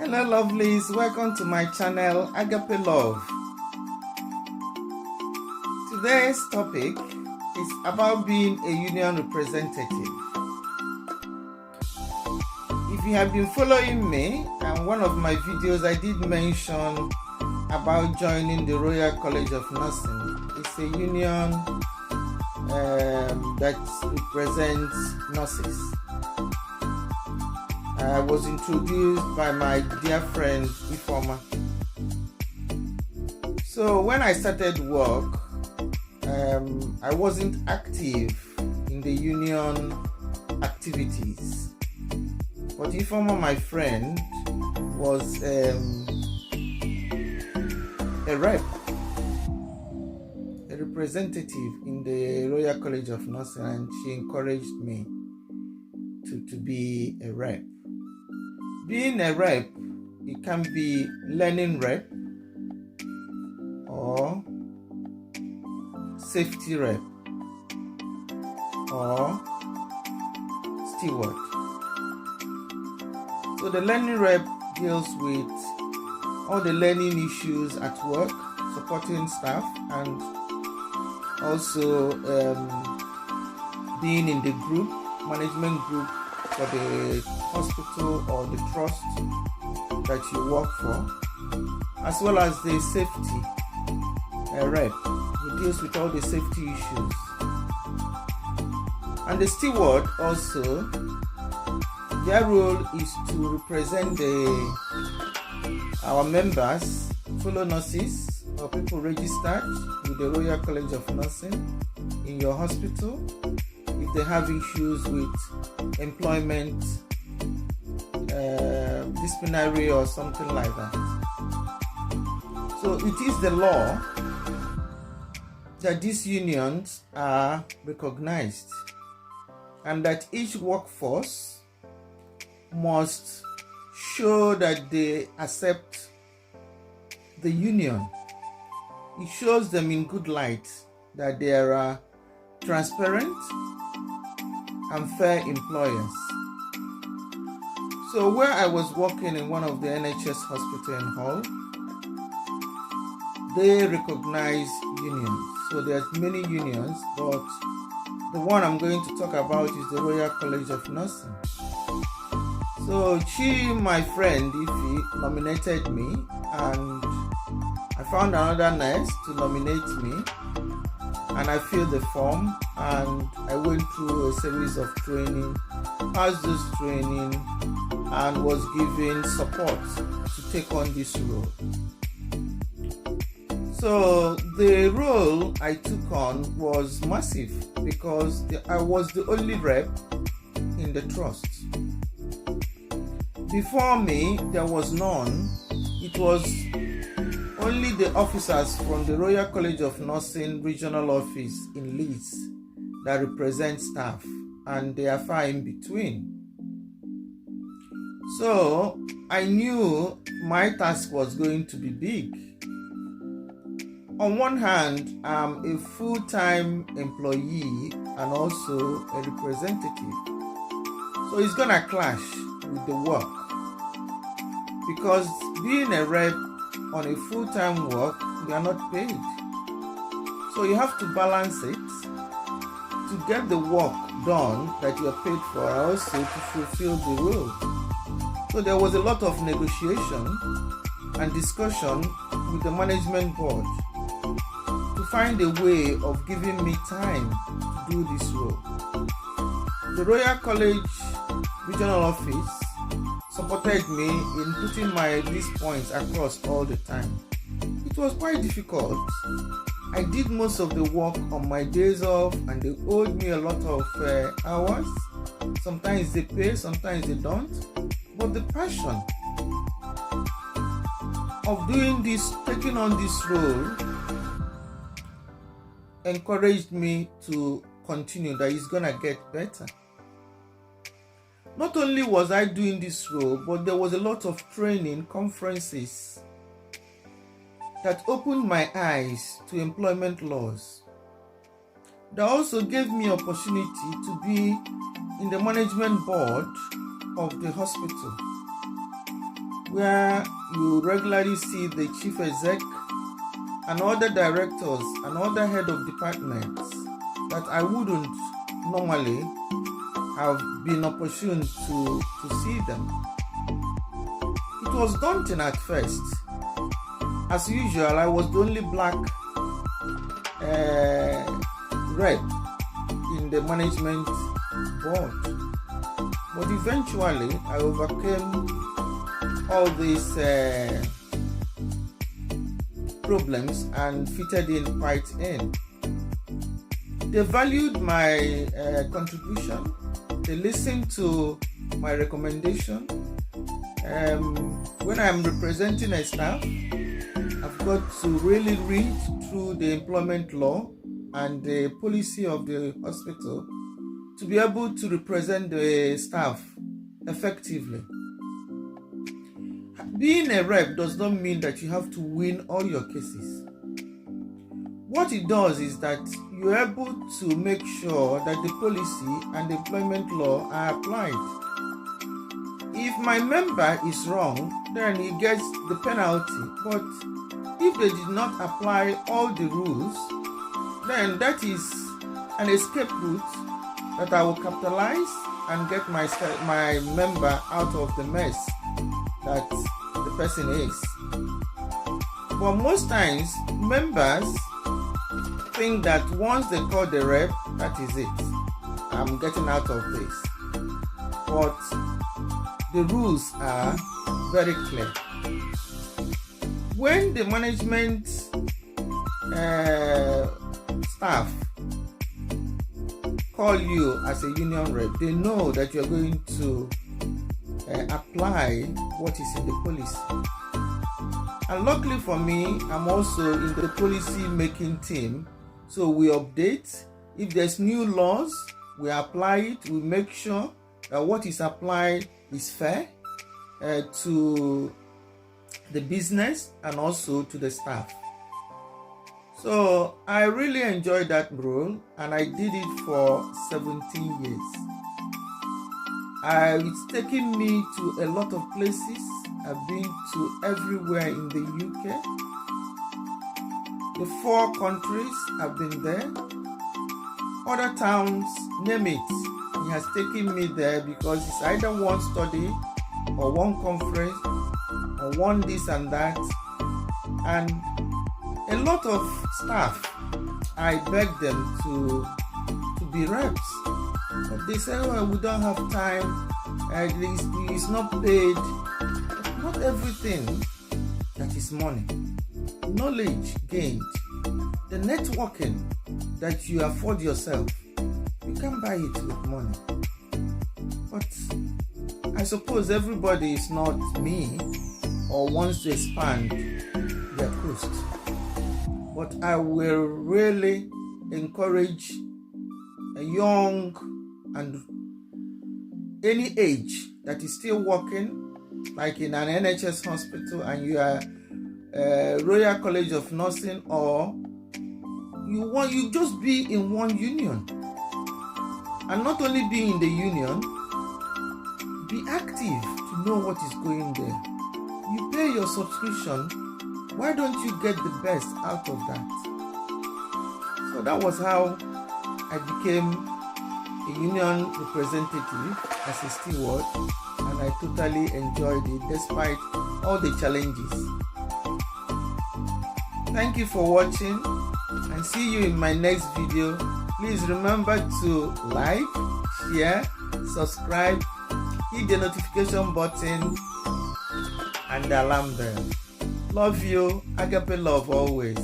Hello lovelies, welcome to my channel Agape Love. Today's topic is about being a union representative. If you have been following me, and one of my videos I did mention about joining the Royal College of Nursing. It's a union that represents nurses. I was introduced by my dear friend Ifoma. So when I started work, I wasn't active in the union activities. But Ifoma, my friend, was a rep, a representative in the Royal College of Nursing, and she encouraged me to be a rep. Being a rep, it can be learning rep or safety rep or steward. So the learning rep deals with all the learning issues at work, supporting staff, and also being in the group, management group for the hospital or the trust that you work for, as well as the safety rep, who deals with all the safety issues. And the steward also, their role is to represent our members, fellow nurses, or people registered with the Royal College of Nursing in your hospital if they have issues with employment, disciplinary or something like that. So it is the law that these unions are recognized and that each workforce must show that they accept the union. It shows them in good light that they are transparent and fair employers. So where I was working in one of the NHS hospital in Hull, they recognize unions. So there's many unions, but the one I'm going to talk about is the Royal College of Nursing. So she, my friend Ify, nominated me, and I found another nurse to nominate me, and I filled the form, and I went through a series of training, passed this training, and was given support to take on this role. So the role I took on was massive because I was the only rep in the trust. Before me, there was none. It was only the officers from the Royal College of Nursing Regional Office in Leeds that represent staff, and they are far in between. So I knew my task was going to be big. On one hand, I'm a full-time employee and also a representative. So it's gonna clash with the work, because being a rep on a full-time work, you are not paid. So you have to balance it to get the work done that you are paid for, and also to fulfill the role. So there was a lot of negotiation and discussion with the management board to find a way of giving me time to do this role. The Royal College Regional Office supported me in putting my list points across all the time. It was quite difficult. I did most of the work on my days off, and they owed me a lot of hours. Sometimes they pay, sometimes they don't. But the passion of doing this, taking on this role, encouraged me to continue, that it's gonna get better. Not only was I doing this role, but there was a lot of training, conferences that opened my eyes to employment laws. That also gave me opportunity to be in the management board of the hospital, where you regularly see the chief exec and other directors and other head of departments that I wouldn't normally have been opportune to see them. It was daunting at first. As usual, I was the only black rep in the management board. But eventually, I overcame all these problems and fitted in quite in. They valued my contribution. They listened to my recommendation. When I'm representing a staff, I've got to really read through the employment law and the policy of the hospital to be able to represent the staff effectively. Being a rep does not mean that you have to win all your cases. What it does is that you're able to make sure that the policy and the employment law are applied. If my member is wrong, then he gets the penalty. But if they did not apply all the rules, then that is an escape route that I will capitalize and get my member out of the mess that the person is. But most times, members think that once they call the rep, that is it. I'm getting out of this. But the rules are very clear. When the management staff call you as a union rep, they know that you're going to apply what is in the policy. And luckily for me, I'm also in the policy making team. So we update. If there's new laws, we apply it. We make sure that what is applied is fair to the business and also to the staff. So I really enjoyed that role, and I did it for 17 years. It's taken me to a lot of places. I've been to everywhere in the UK. The 4 countries I've been there. Other towns, name it. He has taken me there because it's either one study or one conference or one this and that. And a lot of staff, I begged them to be reps. But they said, well, we don't have time. It's not paid. Not everything that is money. Knowledge gained, the networking that you afford yourself, you can buy it with money. But I suppose everybody is not me or wants to expand their coast. But I will really encourage a young and any age that is still working, like in an NHS hospital, and you are Royal College of Nursing, or you just be in one union. And not only be in the union, be active to know what is going there. You pay your subscription, why don't you get the best out of that? So that was how I became a union representative as a steward, and I totally enjoyed it despite all the challenges. Thank you for watching, and see you in my next video. Please remember to like, share, subscribe, hit the notification button and the alarm bell. Love you, agape love always.